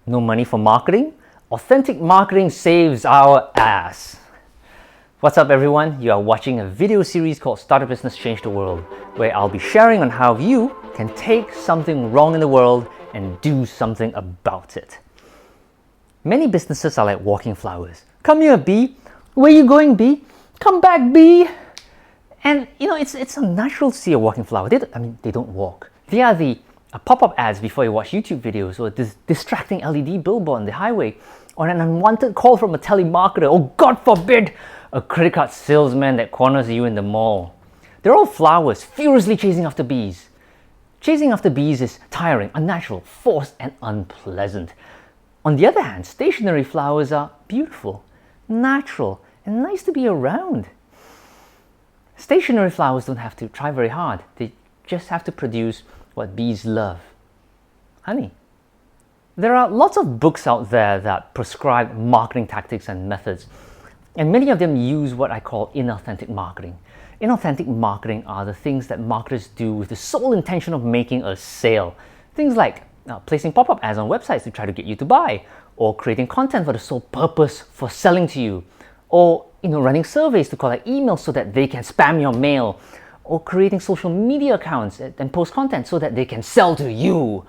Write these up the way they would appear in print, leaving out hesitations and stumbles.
No money for marketing? Authentic marketing saves our ass. What's up everyone? You are watching a video series called Start a Business, Change the World, where I'll be sharing on how you can take something wrong in the world and do something about it. Many businesses are like walking flowers. Come here, B. Where you going, B? Come back, B. And it's unnatural to see a walking flower. They don't walk. They are the pop-up ads before you watch YouTube videos, or this distracting LED billboard on the highway, or an unwanted call from a telemarketer, or God forbid, a credit card salesman that corners you in the mall. They're all flowers, furiously chasing after bees. Chasing after bees is tiring, unnatural, forced, and unpleasant. On the other hand, stationary flowers are beautiful, natural, and nice to be around. Stationary flowers don't have to try very hard. They just have to produce what bees love: honey. There are lots of books out there that prescribe marketing tactics and methods, and many of them use what I call inauthentic marketing. Inauthentic marketing are the things that marketers do with the sole intention of making a sale. Things like placing pop-up ads on websites to try to get you to buy, or creating content for the sole purpose for selling to you, or running surveys to collect emails so that they can spam your mail, or creating social media accounts and post content so that they can sell to you.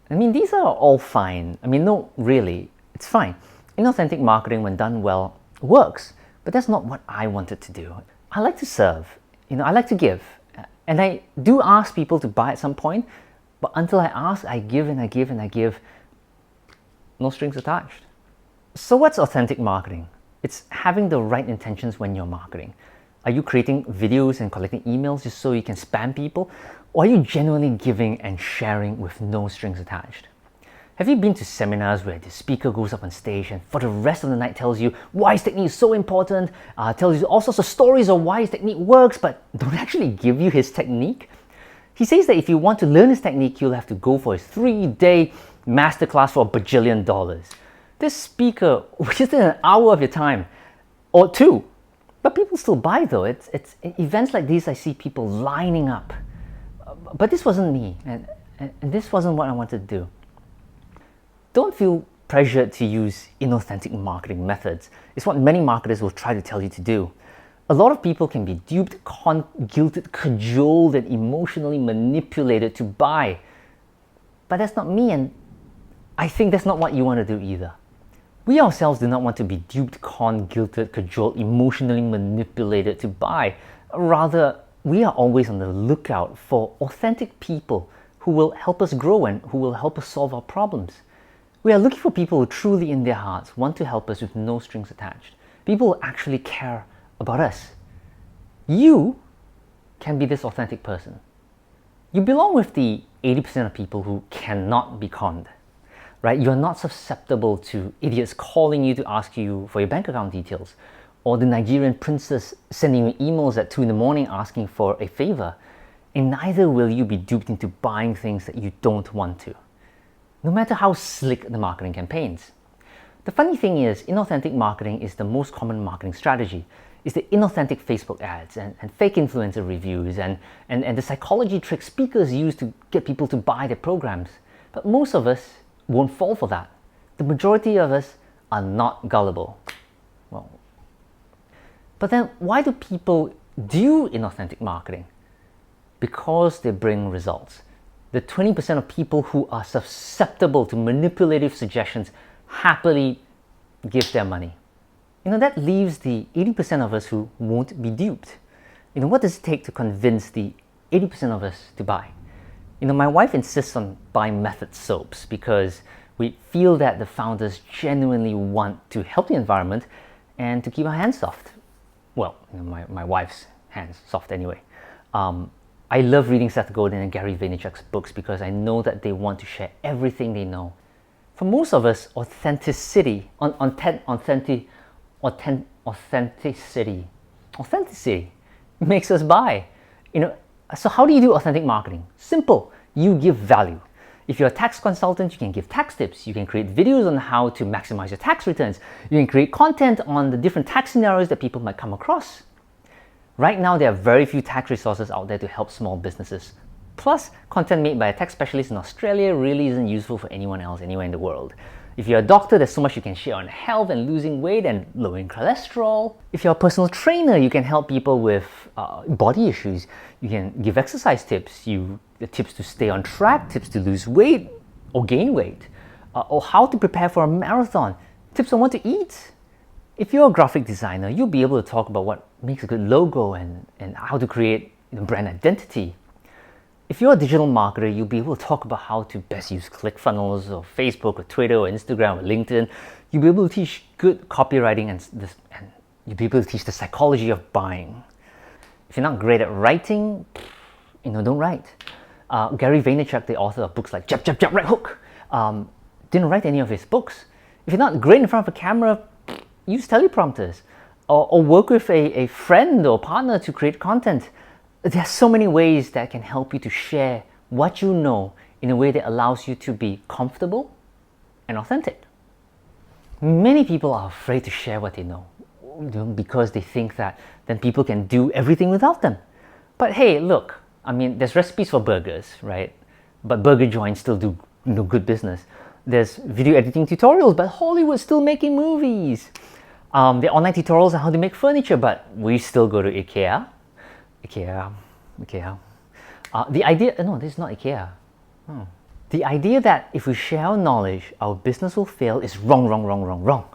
These are all fine. No, really, it's fine. Inauthentic marketing, when done well, works, but that's not what I wanted to do. I like to serve, I like to give, and I do ask people to buy at some point, but until I ask, I give and I give and I give, no strings attached. So what's authentic marketing? It's having the right intentions when you're marketing. Are you creating videos and collecting emails just so you can spam people? Or are you genuinely giving and sharing with no strings attached? Have you been to seminars where the speaker goes up on stage and for the rest of the night tells you why his technique is so important, tells you all sorts of stories of why his technique works, but don't actually give you his technique? He says that if you want to learn his technique, you'll have to go for his 3-day masterclass for $1 bajillion. This speaker wasted an hour of your time, or 2. But people still buy though. It's events like these I see people lining up. But this wasn't me, and this wasn't what I wanted to do. Don't feel pressured to use inauthentic marketing methods. It's what many marketers will try to tell you to do. A lot of people can be duped, guilted, cajoled, and emotionally manipulated to buy. But that's not me, and I think that's not what you want to do either. We ourselves do not want to be duped, guilted, cajoled, emotionally manipulated to buy. Rather, we are always on the lookout for authentic people who will help us grow and who will help us solve our problems. We are looking for people who truly in their hearts want to help us with no strings attached. People who actually care about us. You can be this authentic person. You belong with the 80% of people who cannot be conned. Right? You are not susceptible to idiots calling you to ask you for your bank account details, or the Nigerian princess sending you emails at 2 a.m. asking for a favor. And neither will you be duped into buying things that you don't want to, no matter how slick the marketing campaigns. The funny thing is, inauthentic marketing is the most common marketing strategy. It's the inauthentic Facebook ads and fake influencer reviews and the psychology tricks speakers use to get people to buy their programs. But most of us won't fall for that. The majority of us are not gullible. But then why do people do inauthentic marketing? Because they bring results. The 20% of people who are susceptible to manipulative suggestions happily give their money. That leaves the 80% of us who won't be duped. What does it take to convince the 80% of us to buy? My wife insists on buying Method soaps because we feel that the founders genuinely want to help the environment and to keep our hands soft. Well, my wife's hands soft anyway. I love reading Seth Godin and Gary Vaynerchuk's books because I know that they want to share everything they know. For most of us, authenticity makes us buy. So how do you do authentic marketing? Simple. You give value. If you're a tax consultant, you can give tax tips. You can create videos on how to maximize your tax returns. You can create content on the different tax scenarios that people might come across. Right now, there are very few tax resources out there to help small businesses. Plus, content made by a tech specialist in Australia really isn't useful for anyone else anywhere in the world. If you're a doctor, there's so much you can share on health and losing weight and lowering cholesterol. If you're a personal trainer, you can help people with body issues. You can give exercise tips, tips to stay on track, tips to lose weight or gain weight, or how to prepare for a marathon, tips on what to eat. If you're a graphic designer, you'll be able to talk about what makes a good logo and how to create brand identity. If you're a digital marketer, you'll be able to talk about how to best use ClickFunnels or Facebook or Twitter or Instagram or LinkedIn. You'll be able to teach good copywriting and you'll be able to teach the psychology of buying. If you're not great at writing, don't write. Gary Vaynerchuk, the author of books like Jab, Jab, Jab, Right Hook, didn't write any of his books. If you're not great in front of a camera, use teleprompters or work with a friend or partner to create content. There are so many ways that can help you to share what you know in a way that allows you to be comfortable and authentic. Many people are afraid to share what they know because they think that then people can do everything without them. But hey, look, there's recipes for burgers, right? But burger joints still do good business. There's video editing tutorials, but Hollywood's still making movies. There are online tutorials on how to make furniture, but we still go to IKEA. The idea, no, this is not IKEA. The idea that if we share our knowledge, our business will fail is wrong.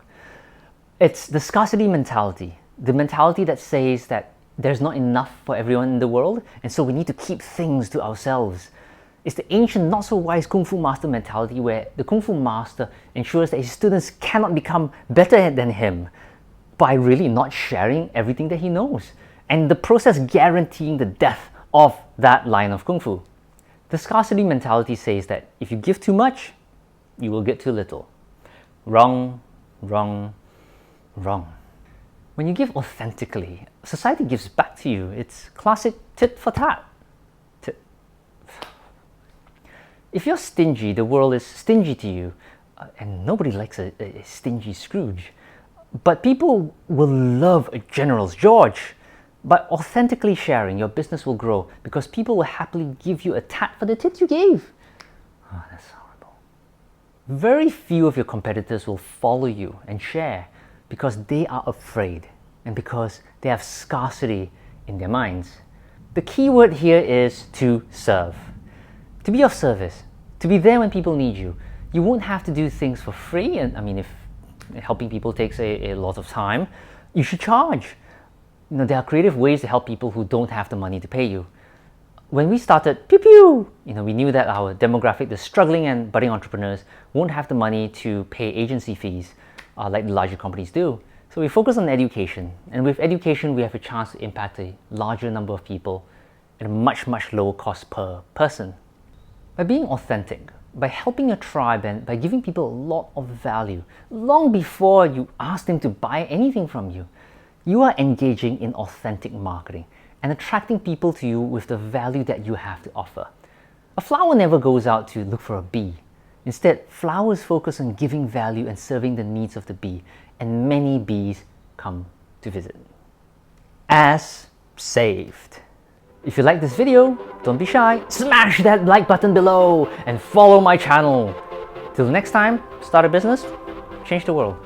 It's the scarcity mentality, the mentality that says that there's not enough for everyone in the world, and so we need to keep things to ourselves. It's the ancient, not so wise Kung Fu master mentality where the Kung Fu master ensures that his students cannot become better than him by really not sharing everything that he knows, and the process guaranteeing the death of that line of Kung Fu. The scarcity mentality says that if you give too much, you will get too little. Wrong. When you give authentically, society gives back to you. It's classic tit for tat. If you're stingy, the world is stingy to you, and nobody likes a stingy Scrooge. But people will love a generous George. By authentically sharing, your business will grow because people will happily give you a tat for the tit you gave. Oh, that's horrible. Very few of your competitors will follow you and share because they are afraid and because they have scarcity in their minds. The key word here is to serve. To be of service, to be there when people need you. You won't have to do things for free, and if helping people takes a lot of time, you should charge. There are creative ways to help people who don't have the money to pay you. When we started we knew that our demographic, the struggling and budding entrepreneurs, won't have the money to pay agency fees like the larger companies do. So we focus on education, and with education we have a chance to impact a larger number of people at a much lower cost per person. By being authentic, by helping your tribe, and by giving people a lot of value long before you ask them to buy anything from you, you are engaging in authentic marketing and attracting people to you with the value that you have to offer. A flower never goes out to look for a bee. Instead, flowers focus on giving value and serving the needs of the bee, and many bees come to visit. As saved. If you like this video, don't be shy, smash that like button below and follow my channel. Till next time, start a business, change the world.